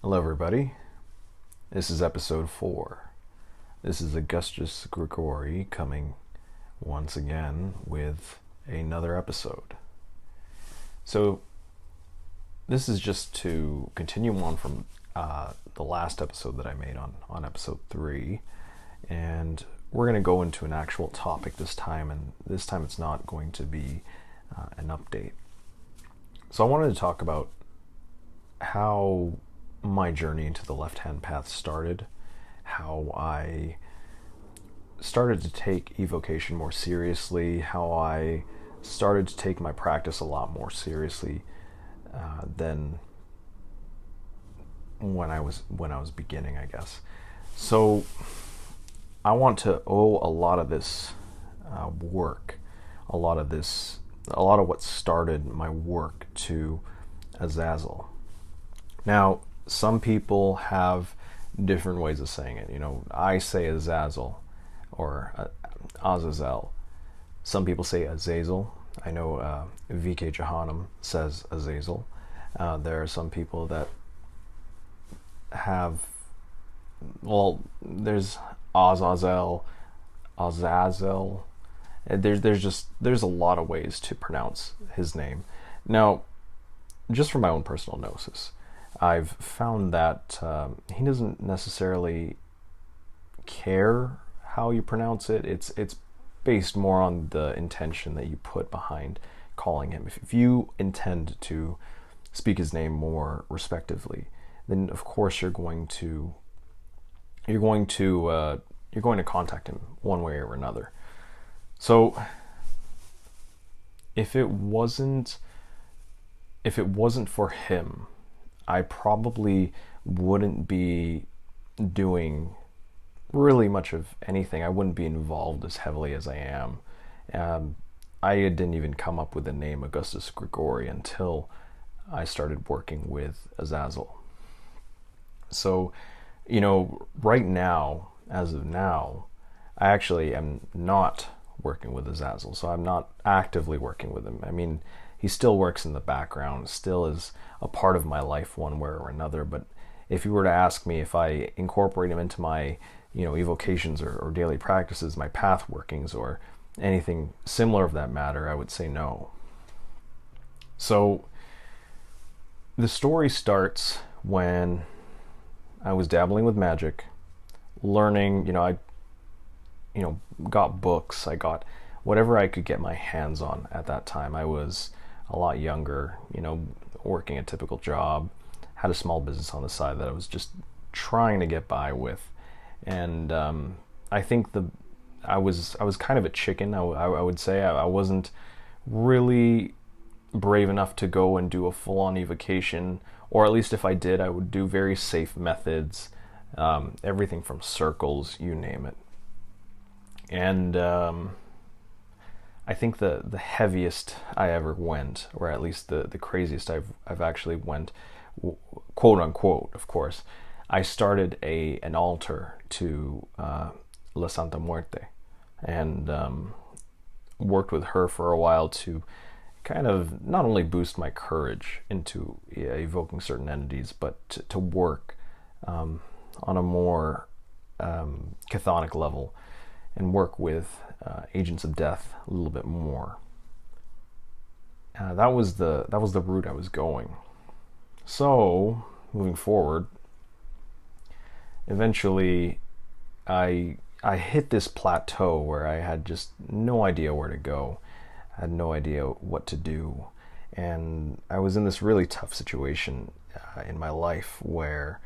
Hello, everybody. This is episode 4. This is Augustus Grigori coming once again with another episode. So, this is just to continue on from the last episode that I made on episode 3. And we're going to go into an actual topic this time, and this time it's not going to be an update. So, I wanted to talk about how my journey into the left-hand path started, how I started to take evocation more seriously, how I started to take my practice a lot more seriously than when I was beginning, I guess. So I want to owe a lot of this work, a lot of what started my work to Azazel. Now, some people have different ways of saying it. I say Azazel or Azazel. Some people say Azazel. I know V.K. Johannem says Azazel. There are some people that have, there's Azazel, Azazel. There's a lot of ways to pronounce his name. Now, just from my own personal gnosis, I've found that he doesn't necessarily care how you pronounce it. It's based more on the intention that you put behind calling him. If you intend to speak his name more respectively, then of course you're going to contact him one way or another. So if it wasn't for him, I probably wouldn't be doing really much of anything. I wouldn't be involved as heavily as I am. I didn't even come up with the name Augustus Grigori until I started working with Azazel. So, right now, as of now, I actually am not working with Azazel. So I'm not actively working with him. I mean, he still works in the background, still is a part of my life one way or another. But if you were to ask me if I incorporate him into my, evocations or daily practices, my path workings, or anything similar of that matter, I would say no. So the story starts when I was dabbling with magic, learning, I got books, I got whatever I could get my hands on at that time. I was a lot younger, working a typical job, had a small business on the side that I was just trying to get by with. And I think I was kind of a chicken. I would say I wasn't really brave enough to go and do a full-on evocation, or at least if I did, I would do very safe methods, everything from circles, you name it. And I think the heaviest I ever went, or at least the craziest I've actually went, quote unquote, of course, I started an altar to La Santa Muerte, and worked with her for a while to kind of not only boost my courage into evoking certain entities, but to work on a more chthonic level and work with agents of death a little bit more. That was the route I was going. So moving forward, eventually I hit this plateau where I had just no idea where to go. I had no idea what to do, and I was in this really tough situation in my life where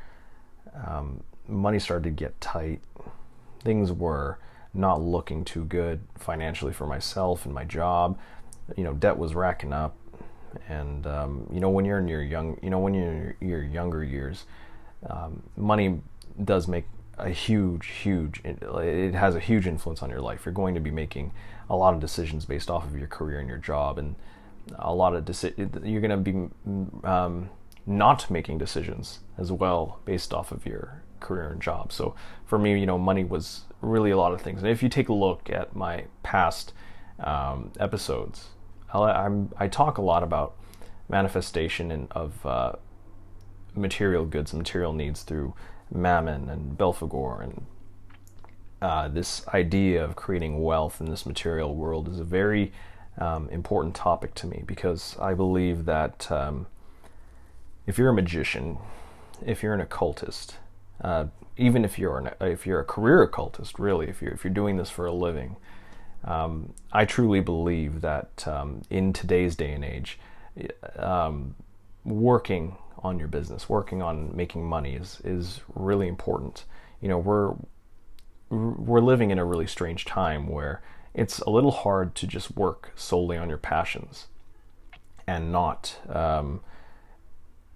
money started to get tight. Things were not looking too good financially for myself and my job. Debt was racking up, and when you're in your younger years, money does make a huge it has a huge influence on your life. You're going to be making a lot of decisions based off of your career and your job, and a lot of you're going to be not making decisions as well based off of your career and job. So for me, money was really a lot of things. And if you take a look at my past episodes, I talk a lot about manifestation and of material goods and material needs through Mammon and Belphegor, and this idea of creating wealth in this material world is a very important topic to me, because I believe that if you're a magician, if you're an occultist, even if you're a career occultist, really, if you're doing this for a living, I truly believe that in today's day and age, working on your business, working on making money is really important. You know, we're living in a really strange time where it's a little hard to just work solely on your passions and not,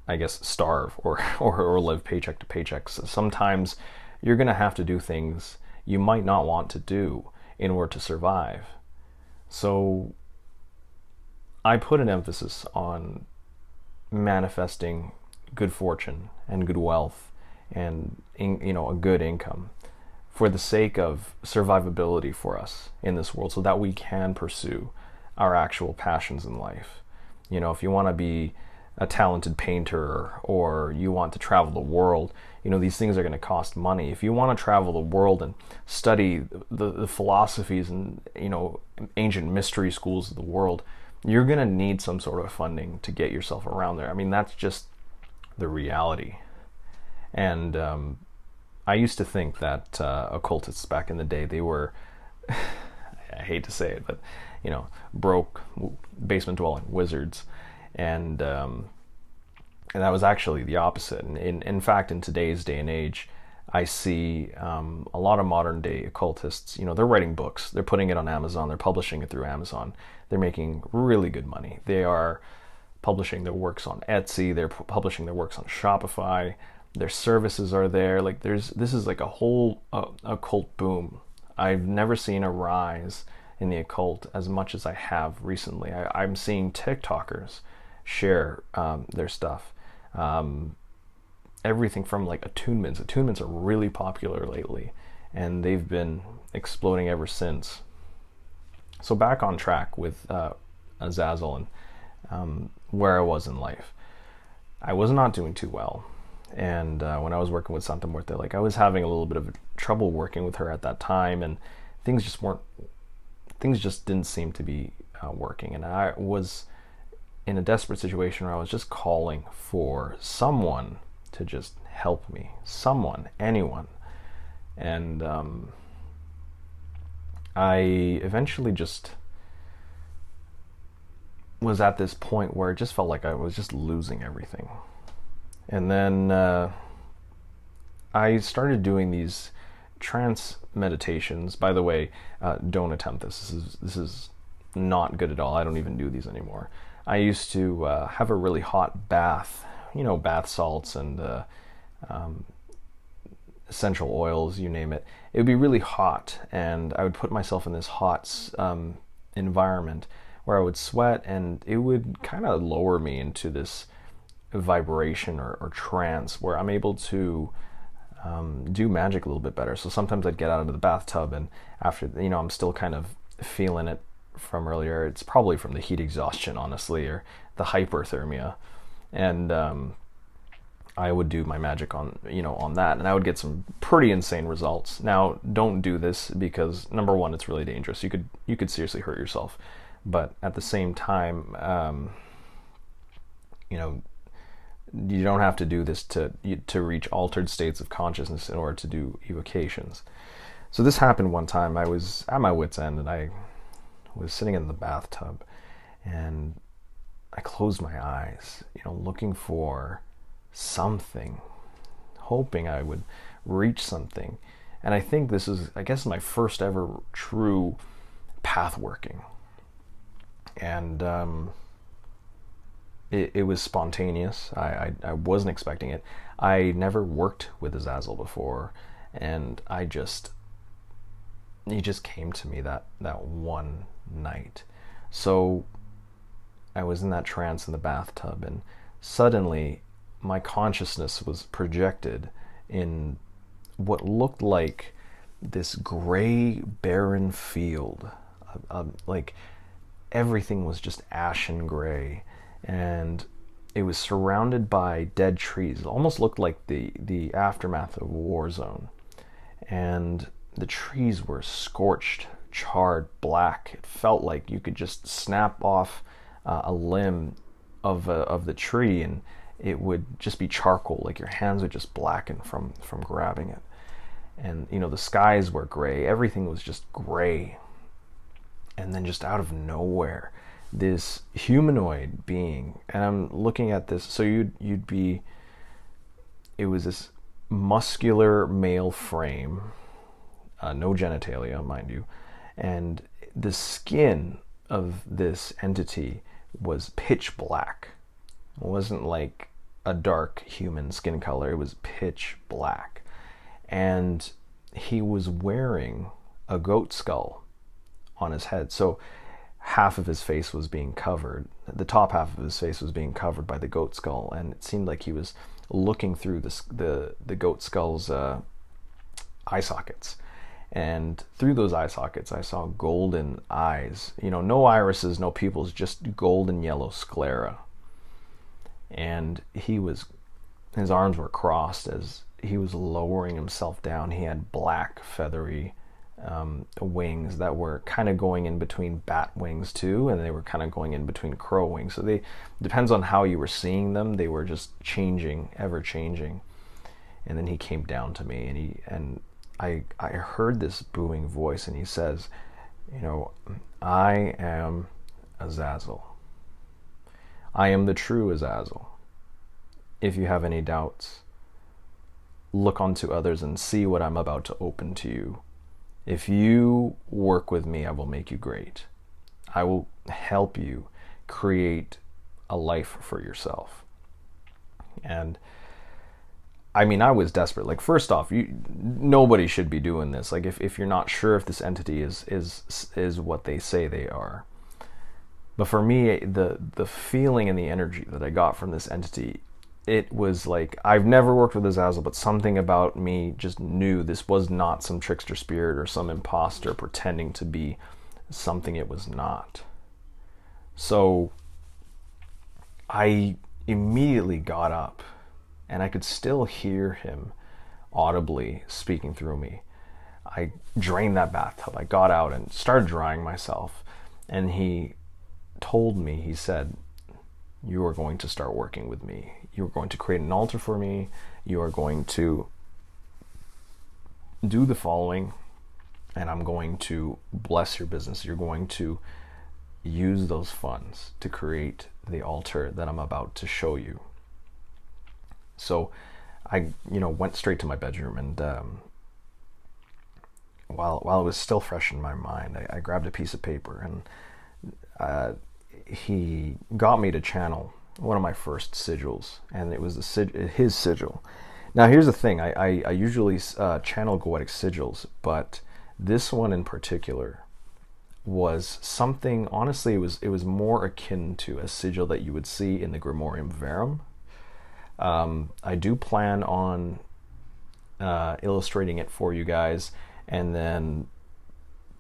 I guess, starve or live paycheck to paycheck. So sometimes you're going to have to do things you might not want to do in order to survive. So I put an emphasis on manifesting good fortune and good wealth and, you know, a good income for the sake of survivability for us in this world, so that we can pursue our actual passions in life. You know, if you want to be a talented painter or you want to travel the world, you know, these things are going to cost money. If you want to travel the world and study the philosophies and, you know, ancient mystery schools of the world, you're going to need some sort of funding to get yourself around there. I mean, that's just the reality. And I used to think that occultists back in the day, they were, I hate to say it, but, you know, broke, basement-dwelling wizards. And that was actually the opposite. And in fact, in today's day and age, I see a lot of modern day occultists, you know, they're writing books, they're putting it on Amazon, they're publishing it through Amazon, they're making really good money. They are publishing their works on Etsy, they're publishing their works on Shopify, their services are there. Like, this is like a whole occult boom. I've never seen a rise in the occult as much as I have recently. I'm seeing TikTokers share their stuff. Everything from like attunements. Attunements are really popular lately, and they've been exploding ever since. So back on track with Azazel and where I was in life. I was not doing too well. And when I was working with Santa Muerte, like, I was having a little bit of trouble working with her at that time, and things just didn't seem to be working. And I was in a desperate situation where I was just calling for someone to just help me. Someone, anyone. And I eventually just was at this point where it just felt like I was just losing everything. And then I started doing these trance meditations. By the way, don't attempt this. This is not good at all. I don't even do these anymore. I used to have a really hot bath, you know, bath salts and essential oils, you name it. It would be really hot, and I would put myself in this hot environment where I would sweat, and it would kind of lower me into this vibration or trance where I'm able to do magic a little bit better. So sometimes I'd get out of the bathtub, and after, you know, I'm still kind of feeling it from earlier. It's probably from the heat exhaustion, honestly, or the hyperthermia. And I would do my magic on that, and I would get some pretty insane results. Now, don't do this because, number one, it's really dangerous. You could seriously hurt yourself. But at the same time, you know, you don't have to do this to reach altered states of consciousness in order to do evocations. So this happened one time. I was at my wit's end, and I was sitting in the bathtub, and I closed my eyes, you know, looking for something, hoping I would reach something. And I think this is, I guess, my first ever true path working. And it was spontaneous. I wasn't expecting it. I never worked with Azazel before, and he just came to me that one night. So I was in that trance in the bathtub, and suddenly my consciousness was projected in what looked like this gray, barren field. Like everything was just ashen gray, and it was surrounded by dead trees. It almost looked like the aftermath of a war zone. And the trees were scorched, charred, black. It felt like you could just snap off a limb of the tree and it would just be charcoal, like your hands would just blacken from grabbing it. And the skies were gray, everything was just gray. And then just out of nowhere, this humanoid being, and I'm looking at this, so you'd be, it was this muscular male frame, no genitalia, mind you, and the skin of this entity was pitch black. It wasn't like a dark human skin color, it was pitch black. And he was wearing a goat skull on his head. So half of his face was being covered, the top half of his face was being covered by the goat skull, and it seemed like he was looking through the goat skull's eye sockets. And through those eye sockets, I saw golden eyes. No irises, no pupils, just golden yellow sclera. And his arms were crossed as he was lowering himself down. He had black, feathery wings that were kind of going in between bat wings too, and they were kind of going in between crow wings. So they depends on how you were seeing them. They were just changing, ever changing. And then he came down to me, and I heard this booming voice, and he says, I am Azazel. I am the true Azazel. If you have any doubts, look unto others and see what I'm about to open to you. If you work with me, I will make you great. I will help you create a life for yourself. And I mean, I was desperate. Like, first off, nobody should be doing this. Like, if you're not sure if this entity is what they say they are. But for me, the feeling and the energy that I got from this entity, it was like, I've never worked with Azazel, but something about me just knew this was not some trickster spirit or some imposter pretending to be something it was not. So I immediately got up, and I could still hear him audibly speaking through me. I drained that bathtub. I got out and started drying myself. And he told me, he said, you are going to start working with me. You are going to create an altar for me. You are going to do the following, and I'm going to bless your business. You're going to use those funds to create the altar that I'm about to show you. So I, went straight to my bedroom, and while it was still fresh in my mind, I grabbed a piece of paper, and he got me to channel one of my first sigils, and it was his sigil. Now here's the thing, I usually channel goetic sigils, but this one in particular was something, honestly, it was more akin to a sigil that you would see in the Grimorium Verum. I do plan on illustrating it for you guys and then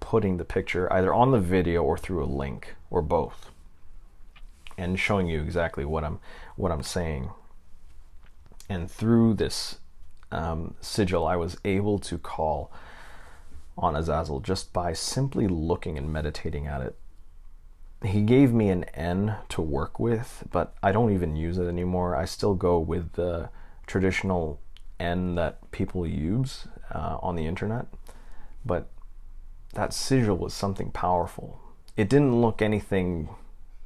putting the picture either on the video or through a link or both, and showing you exactly what I'm saying. And through this sigil, I was able to call on Azazel just by simply looking and meditating at it. He gave me an N to work with, but I don't even use it anymore. I still go with the traditional N that people use on the internet. But that sigil was something powerful. It didn't look anything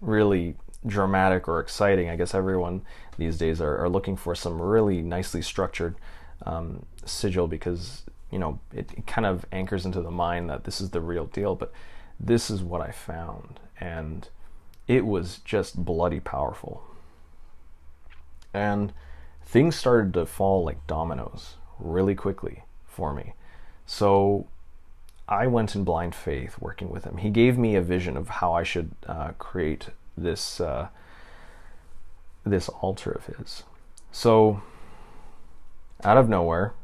really dramatic or exciting. I guess everyone these days are looking for some really nicely structured sigil because, it kind of anchors into the mind that this is the real deal. But this is what I found, and it was just bloody powerful. And things started to fall like dominoes really quickly for me. So I went in blind faith working with him. He gave me a vision of how I should create this altar of his. So out of nowhere,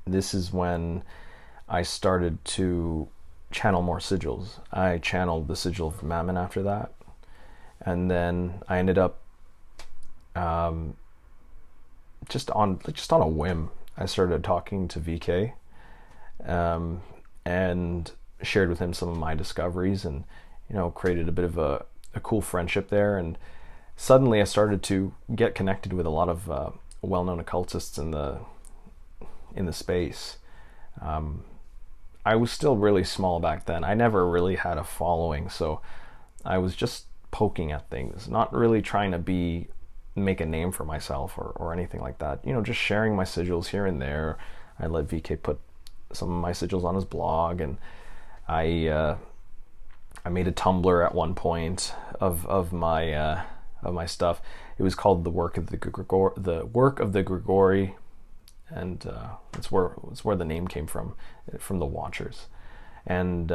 this is when I started to channel more sigils. I channeled the sigil of Mammon after that, And then I ended up just on a whim, I started talking to VK, and shared with him some of my discoveries, and created a bit of a cool friendship there. And suddenly I started to get connected with a lot of well-known occultists in the space. I was still really small back then. I never really had a following, so I was just poking at things, not really trying to make a name for myself or anything like that. Just sharing my sigils here and there. I let VK put some of my sigils on his blog, and I made a Tumblr at one point of my stuff. It was called the Work of the Grigori, and it's where the name came from the Watchers, and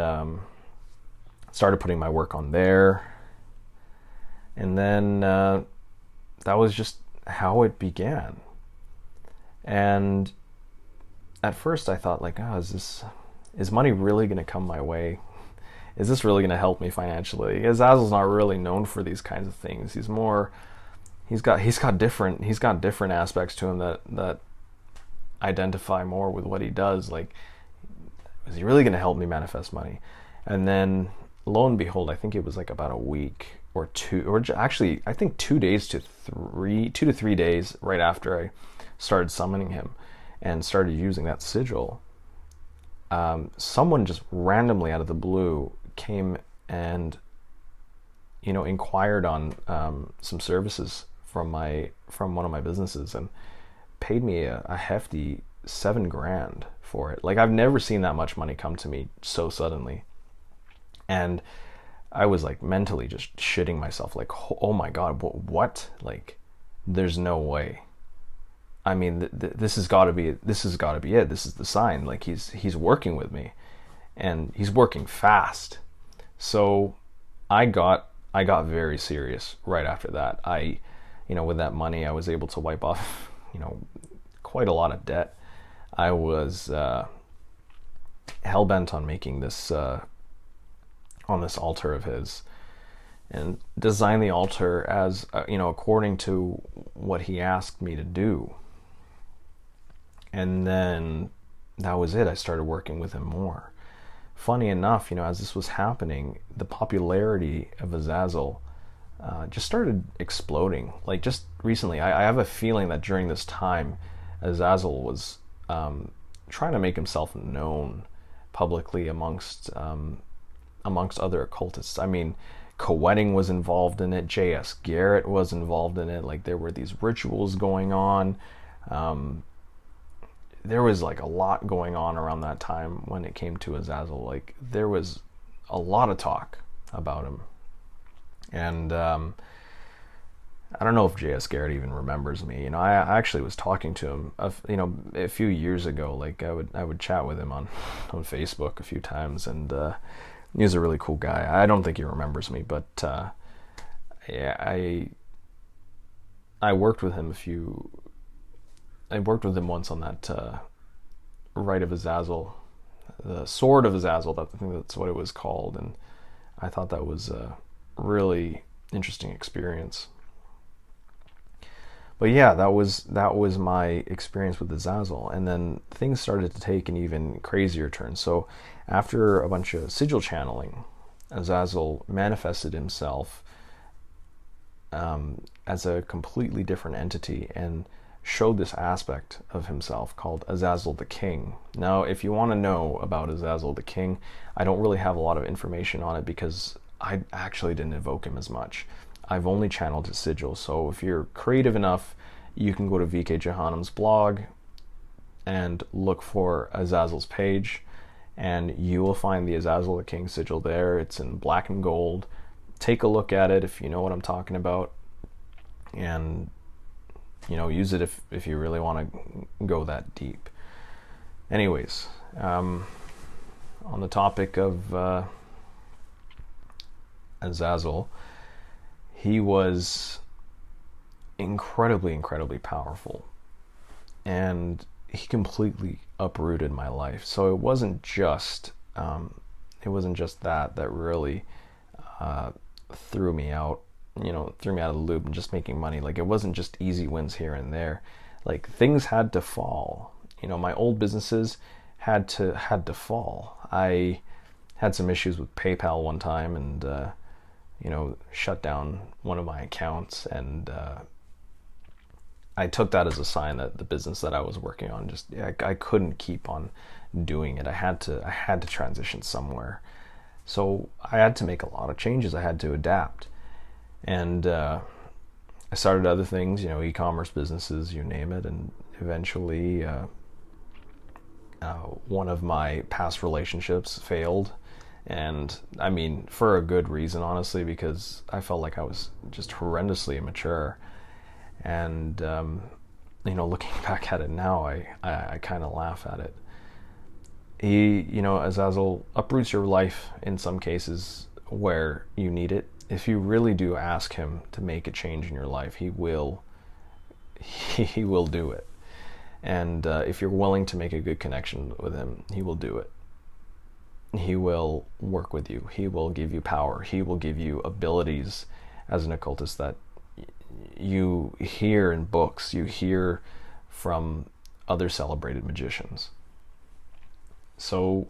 started putting my work on there, and then that was just how it began. And at first I thought, like, is money really going to come my way? Is this really going to help me financially? Azazel's not really known for these kinds of things. He's got different aspects to him that identify more with what he does. Like, is he really going to help me manifest money? And then lo and behold, I think it was like about a week or two, or actually I think 2 to 3 days right after I started summoning him and started using that sigil, someone just randomly out of the blue came and inquired on some services from one of my businesses, and paid me a hefty $7,000 for it. Like, I've never seen that much money come to me so suddenly, and I was like mentally just shitting myself, like, oh my god, what? Like, there's no way. I mean, this has got to be it. This is the sign. Like, he's working with me, and he's working fast. So I got very serious right after that. With that money, I was able to wipe off, quite a lot of debt. I was hell bent on making this on this altar of his, and design the altar as according to what he asked me to do. And then that was it. I started working with him more. Funny enough, as this was happening, the popularity of Azazel just started exploding. Like, just recently, I have a feeling that during this time, Azazel was trying to make himself known publicly amongst other occultists. I mean, Coetting was involved in it. J.S. Garrett was involved in it. Like, there were these rituals going on. There was like a lot going on around that time when it came to Azazel. Like, there was a lot of talk about him. And I don't know if J.S. Garrett even remembers me. I actually was talking to him a few years ago. Like, I would chat with him on Facebook a few times, and he was a really cool guy. I don't think he remembers me, but yeah, I worked with him once on that Rite of Azazel, the Sword of Azazel. I think that's what it was called, and I thought that was a really interesting experience. But yeah, that was my experience with Azazel, and then things started to take an even crazier turn. So after a bunch of sigil channeling, Azazel manifested himself as a completely different entity, and showed this aspect of himself called Azazel the King. Now, if you want to know about Azazel the King, I don't really have a lot of information on it because I actually didn't evoke him as much. I've only channeled his sigil, so if you're creative enough, you can go to VK Jehanum's blog and look for Azazel's page, and you will find the Azazel the King sigil there. It's in black and gold. Take a look at it if you know what I'm talking about, and use it if you really want to go that deep. Anyways, on the topic of Azazel, he was incredibly powerful, and he completely uprooted my life. So it wasn't just that really threw me out. threw me out of the loop and just making money. Like, it wasn't just easy wins here and there. Like, things had to fall. My old businesses had to fall. I had some issues with PayPal one time, and shut down one of my accounts, and I took that as a sign that the business that I was working on I couldn't keep on doing it. I had to transition somewhere. So I had to make a lot of changes. I had to adapt. And I started other things, e-commerce businesses, you name it. And eventually one of my past relationships failed. And I mean, for a good reason, honestly, because I felt like I was just horrendously immature. And, looking back at it now, I kind of laugh at it. Azazel uproots your life in some cases where you need it. If you really do ask him to make a change in your life, he will do it. And if you're willing to make a good connection with him, he will do it. He will work with you. He will give you power. He will give you abilities as an occultist that you hear in books, you hear from other celebrated magicians. So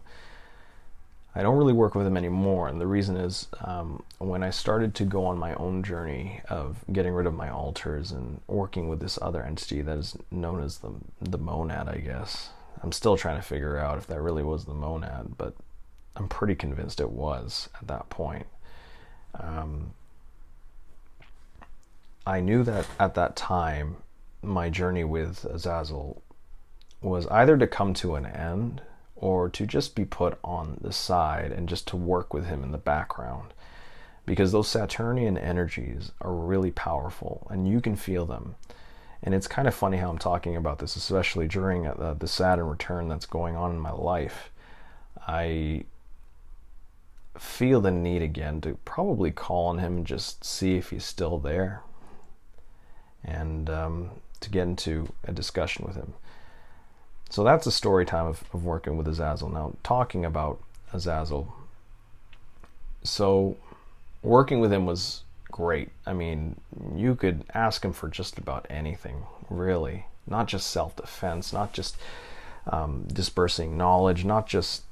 I don't really work with him anymore, and the reason is when I started to go on my own journey of getting rid of my altars and working with this other entity that is known as the monad, I guess. I'm still trying to figure out if that really was the monad, but I'm pretty convinced it was at that point. I knew that at that time, my journey with Azazel was either to come to an end or to just be put on the side and just to work with him in the background. Because those Saturnian energies are really powerful and you can feel them. And it's kind of funny how I'm talking about this, especially during the Saturn return that's going on in my life. I feel the need again to probably call on him and just see if he's still there, and to get into a discussion with him. So that's a story time of working with Azazel. Now, talking about Azazel, so working with him was great. I mean, you could ask him for just about anything, really. Not just self-defense, not just dispersing knowledge, not just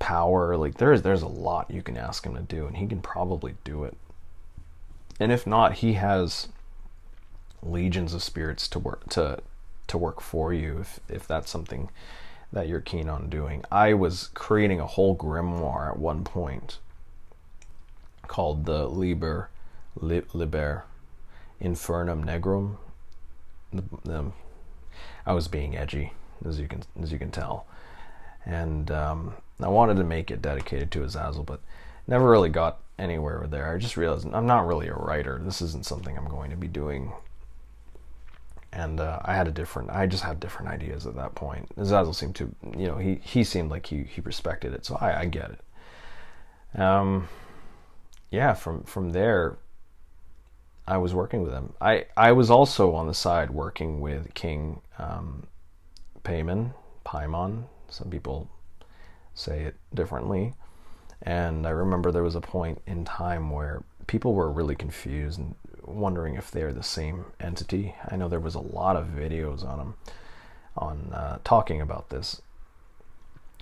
power. Like, there's a lot you can ask him to do, and he can probably do it. And if not, he has legions of spirits to work for you if that's something that you're keen on doing. I was creating a whole grimoire at one point called the Liber Infernum Negrum. I was being edgy, as you can tell, and I wanted to make it dedicated to Azazel, but never really got anywhere there. I just realized I'm not really a writer. This isn't something I'm going to be doing. And I just had different ideas at that point. Azazel seemed to, he seemed like he respected it, so I get it. From there, I was working with him. I was also on the side working with King Paimon. Some people say it differently. And I remember there was a point in time where people were really confused and wondering if they're the same entity. I know there was a lot of videos on talking about this.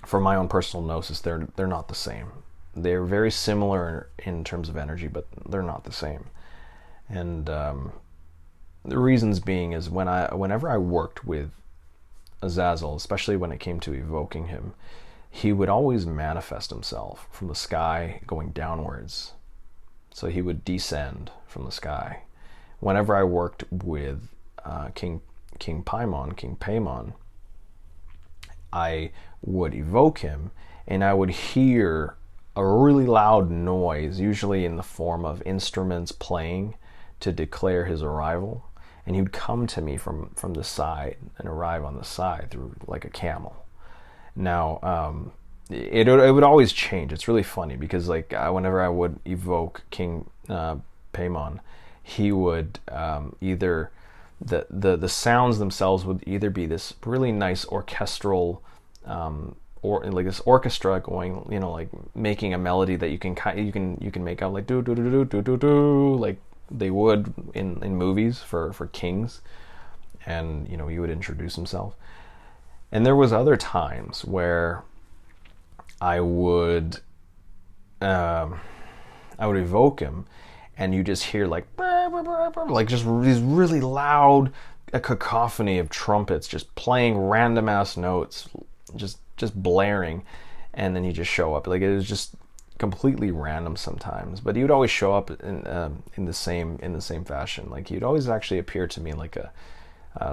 For my own personal gnosis, they're not the same. They're very similar in terms of energy, but they're not the same. And the reasons being is whenever I worked with Azazel, especially when it came to evoking him, he would always manifest himself from the sky going downwards. So he would descend from the sky. Whenever I worked with King Paimon, I would evoke him, and I would hear a really loud noise, usually in the form of instruments playing to declare his arrival. And he would come to me from the side and arrive on the side through like a camel. Now, it would always change. It's really funny because whenever I would evoke King Paimon, he would either the sounds themselves would either be this really nice orchestral or like this orchestra going, like making a melody that you can make out like do do do do do do do, like they would in movies for kings, and he would introduce himself. And there was other times where I would evoke him, and you just hear like just these really loud, a cacophony of trumpets just playing random ass notes, just blaring, and then you just show up. Like, it was just completely random sometimes, but he would always show up in the same fashion. Like, he'd always actually appear to me like a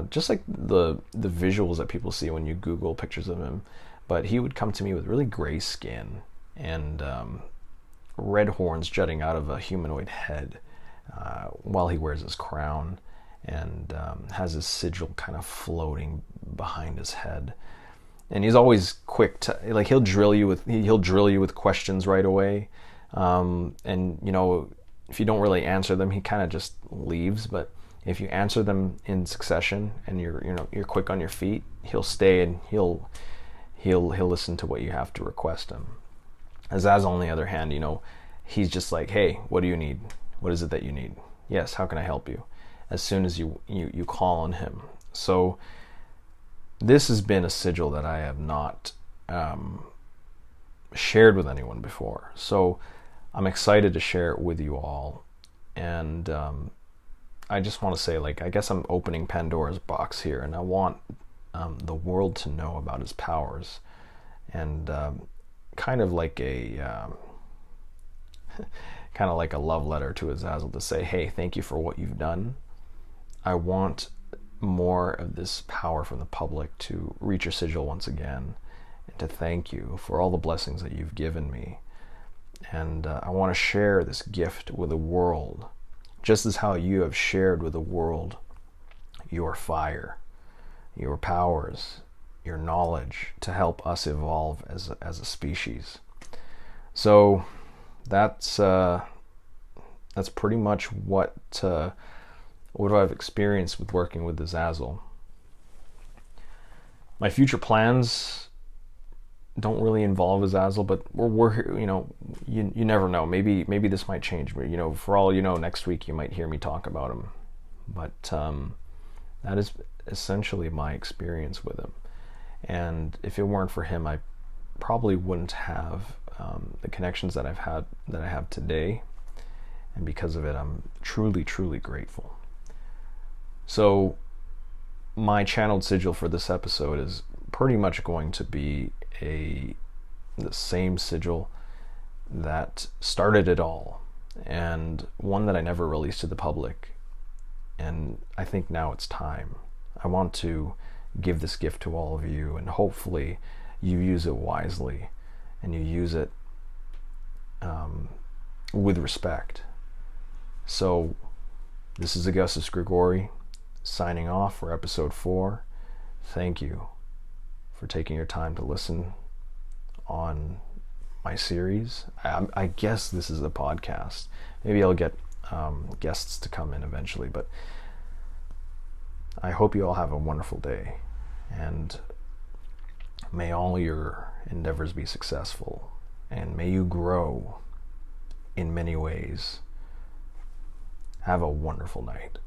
just like the visuals that people see when you Google pictures of him. But he would come to me with really gray skin and red horns jutting out of a humanoid head, while he wears his crown and has his sigil kind of floating behind his head. And he's always quick to, like, he'll drill you with questions right away. And if you don't really answer them, he kind of just leaves. But if you answer them in succession and you're quick on your feet, he'll stay and he'll listen to what you have to request him. Azazel, on the other hand, he's just like, hey, what do you need? What is it that you need? Yes, how can I help you? As soon as you call on him. So this has been a sigil that I have not shared with anyone before. So I'm excited to share it with you all. And I just want to say, like, I guess I'm opening Pandora's box here, and I want the world to know about his powers. And kind of like a love letter to Azazel, to say, hey, thank you for what you've done. I want more of this power from the public to reach your sigil once again, and to thank you for all the blessings that you've given me. And I want to share this gift with the world, just as how you have shared with the world your fire, your powers, your knowledge, to help us evolve as a species. So that's pretty much what I've experienced with working with Azazel. My future plans don't really involve Azazel, but we're you never know. Maybe this might change. For all you know, next week you might hear me talk about him. But that is essentially my experience with him. And if it weren't for him, I probably wouldn't have the connections that I have today. And because of it, I'm truly, truly grateful. So my channeled sigil for this episode is pretty much going to be the same sigil that started it all, and one that I never released to the public. And I think now it's time. I want to give this gift to all of you, and hopefully you use it wisely, and you use it with respect. So this is Augustus Grigori, signing off for episode 4. Thank you for taking your time to listen on my series. I guess this is a podcast. Maybe I'll get guests to come in eventually, but I hope you all have a wonderful day, and may all your endeavors be successful, and may you grow in many ways. Have a wonderful night.